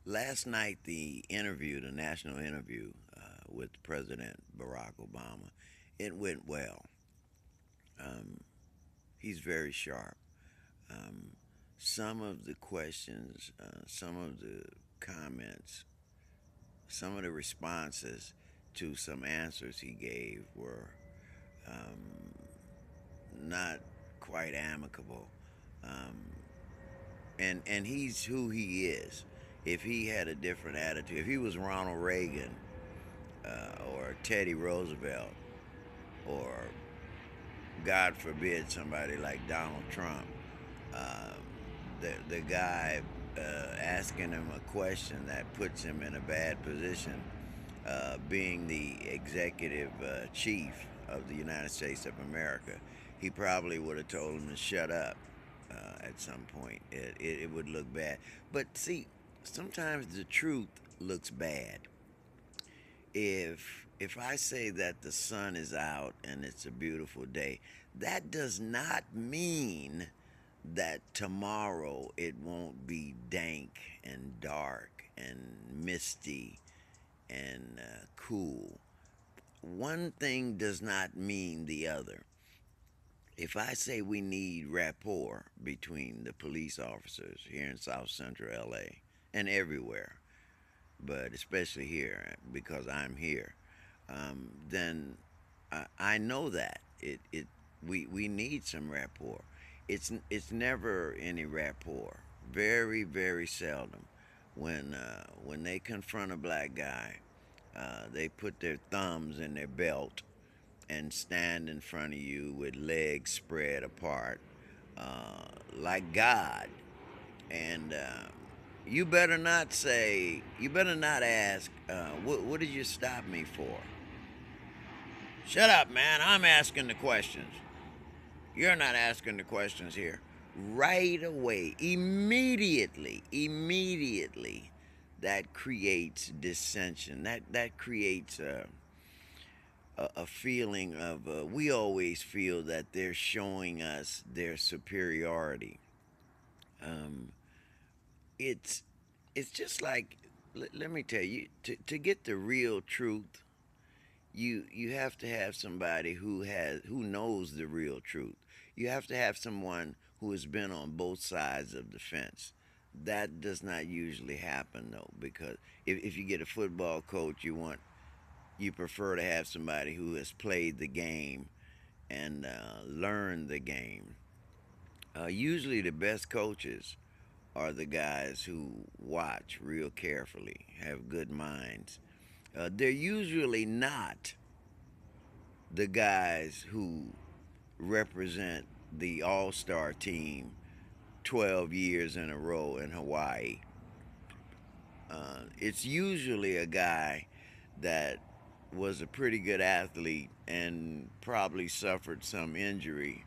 Last night, the interview, the national interview with President Barack Obama, it went well. Um, he's very sharp. Um, some of the questions, some of the comments, some of the responses to some answers he gave were um, not quite amicable. Um, and he's who he is. If he had a different attitude, if he was Ronald Reagan or Teddy Roosevelt or God forbid somebody like Donald Trump, um, the guy asking him a question that puts him in a bad position, being the executive chief of the United States of America, he probably would have told him to shut up at some point. It would look bad. But see, sometimes the truth looks bad. If I say that the sun is out and it's a beautiful day, that does not mean that tomorrow it won't be dank and dark and misty and cool. One thing does not mean the other. If I say we need rapport between the police officers here in South Central LA and everywhere, but especially here because I'm here, then I know that we need some rapport. It's never any rapport. Very seldom. When they confront a black guy, they put their thumbs in their belt and stand in front of you with legs spread apart, like God. And you better not ask, what did you stop me for? Shut up, man. I'm asking the questions. You're not asking the questions here. Right away, immediately, that creates dissension. That creates a feeling of, we always feel that they're showing us their superiority. Um, it's it's just like, let me tell you, to get the real truth, you have to have somebody who knows the real truth. You have to have someone who has been on both sides of the fence. That does not usually happen though, because if you get a football coach, you prefer to have somebody who has played the game and learned the game. Usually, the best coaches are the guys who watch real carefully, have good minds. They're usually not the guys who represent the All Star team 12 years in a row in Hawaii. It's usually a guy that was a pretty good athlete and probably suffered some injury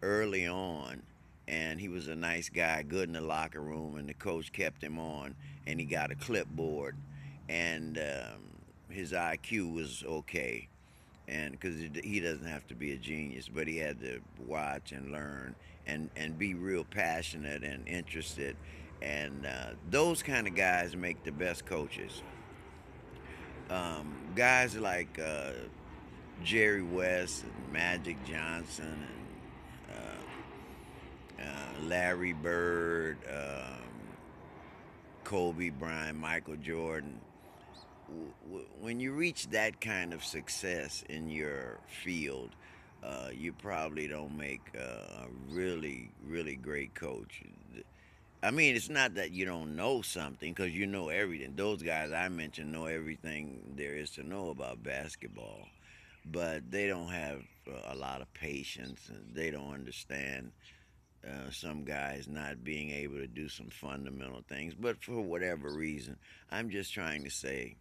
early on. And he was a nice guy, good in the locker room, and the coach kept him on, and he got a clipboard, and his IQ was okay, and because he doesn't have to be a genius, but he had to watch and learn and be real passionate and interested, and those kind of guys make the best coaches. Guys like Jerry West and Magic Johnson and Larry Bird, Kobe Bryant, Michael Jordan. When you reach that kind of success in your field, you probably don't make a really great coach. I mean, it's not that you don't know something, because you know everything. Those guys I mentioned know everything there is to know about basketball, but they don't have a lot of patience, and they don't understand some guys not being able to do some fundamental things. But for whatever reason, I'm just trying to say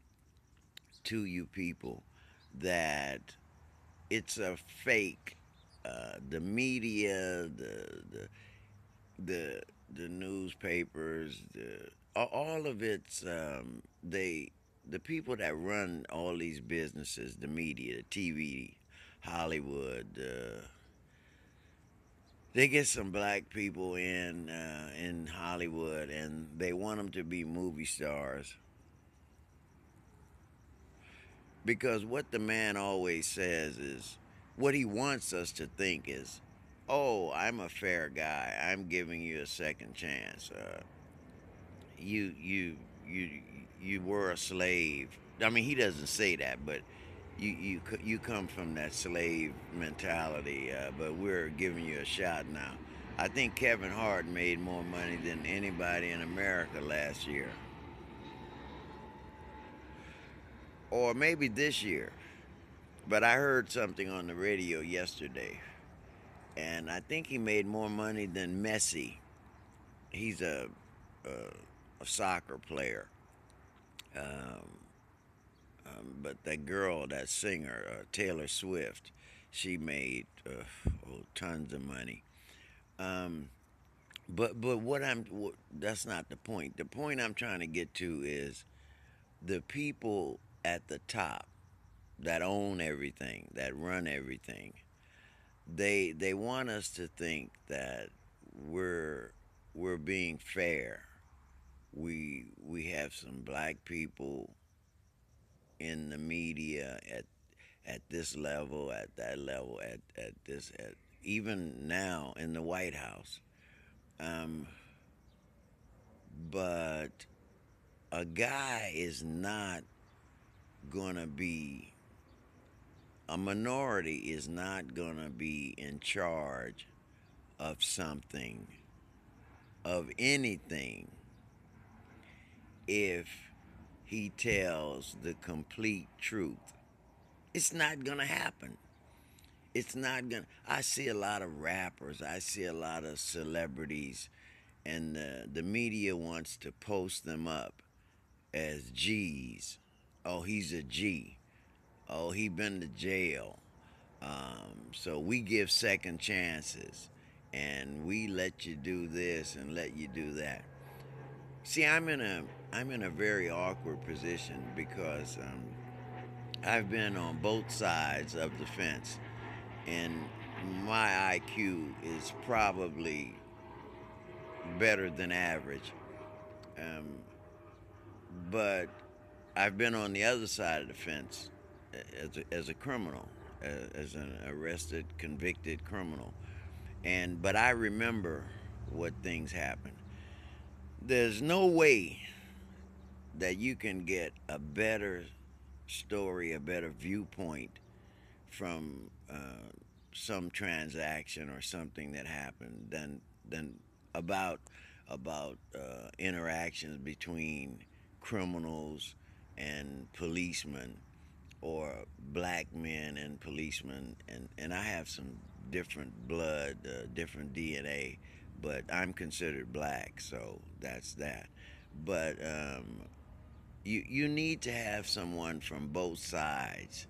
to you people that it's a fake. The media, the the newspapers, all of it's the people that run all these businesses, the media, the TV, Hollywood, they get some black people in Hollywood, and they want them to be movie stars because what the man always says is what he wants us to think is, "Oh, I'm a fair guy. I'm giving you a second chance. You you you you were a slave." I mean, he doesn't say that, but you come from that slave mentality. But we're giving you a shot now. I think Kevin Hart made more money than anybody in America last year, or maybe this year. But I heard something on the radio yesterday, and I think he made more money than Messi. He's a, a soccer player. Um, but that girl, that singer, Taylor Swift, she made tons of money. Um, but that's not the point. The point I'm trying to get to is the people at the top that own everything, that run everything. They want us to think that we're we're being fair. We have some black people in the media at this level, at that level, at this, at even now in the White House. Um, but a guy is not gonna be, a minority is not gonna be in charge of something, of anything, if he tells the complete truth. It's not gonna happen. It's not gonna. I see a lot of rappers. I see a lot of celebrities, and the media wants to post them up as G's. Oh, he's a G. Oh, he been to jail. So we give second chances, and we let you do this and let you do that. See, I'm in a very awkward position because I've been on both sides of the fence, and my IQ is probably better than average. Um, but I've been on the other side of the fence as a criminal, as an arrested, convicted criminal. But I remember what things happened. There's no way that you can get a better story, a better viewpoint from some transaction or something that happened than about interactions between criminals and policemen, or black men and policemen, and I have some different blood, different DNA, but I'm considered black, so that's that. But you need to have someone from both sides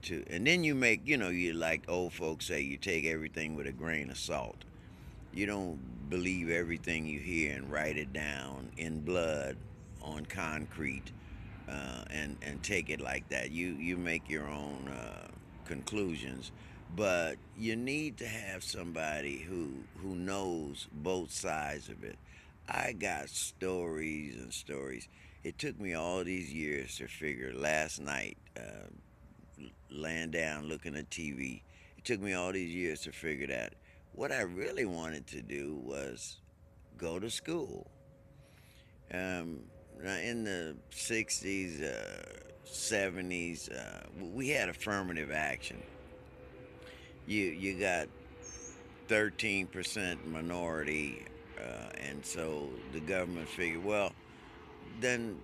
to, and then you make, you, like old folks say, you take everything with a grain of salt. You don't believe everything you hear and write it down in blood on concrete, and take it like that. You make your own conclusions, but you need to have somebody who knows both sides of it. I got stories and stories. It took me all these years to figure. Last night, laying down looking at TV, it took me all these years to figure that what I really wanted to do was go to school. Um, in the 60s, 70s, we had affirmative action. You got 13% minority, and so the government figured, well, then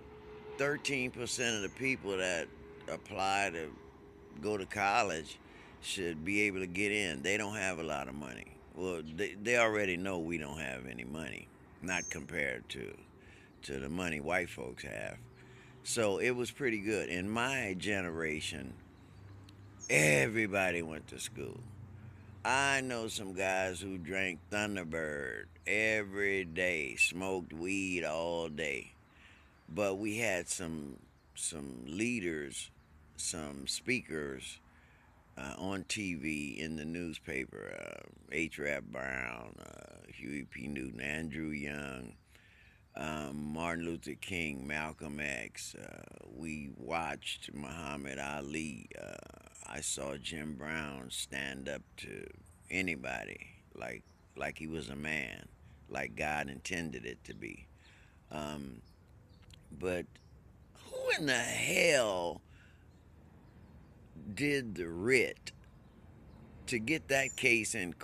13% of the people that apply to go to college should be able to get in. They don't have a lot of money. Well, they already know we don't have any money, not compared to the money white folks have. So it was pretty good. In my generation, everybody went to school. I know some guys who drank Thunderbird every day, smoked weed all day. But we had some leaders, some speakers, on TV, in the newspaper. H. Rap Brown, Huey P. Newton, Andrew Young, Martin Luther King, Malcolm X. We watched Muhammad Ali. I saw Jim Brown stand up to anybody like he was a man, like God intended it to be. Um, but who in the hell did the writ to get that case in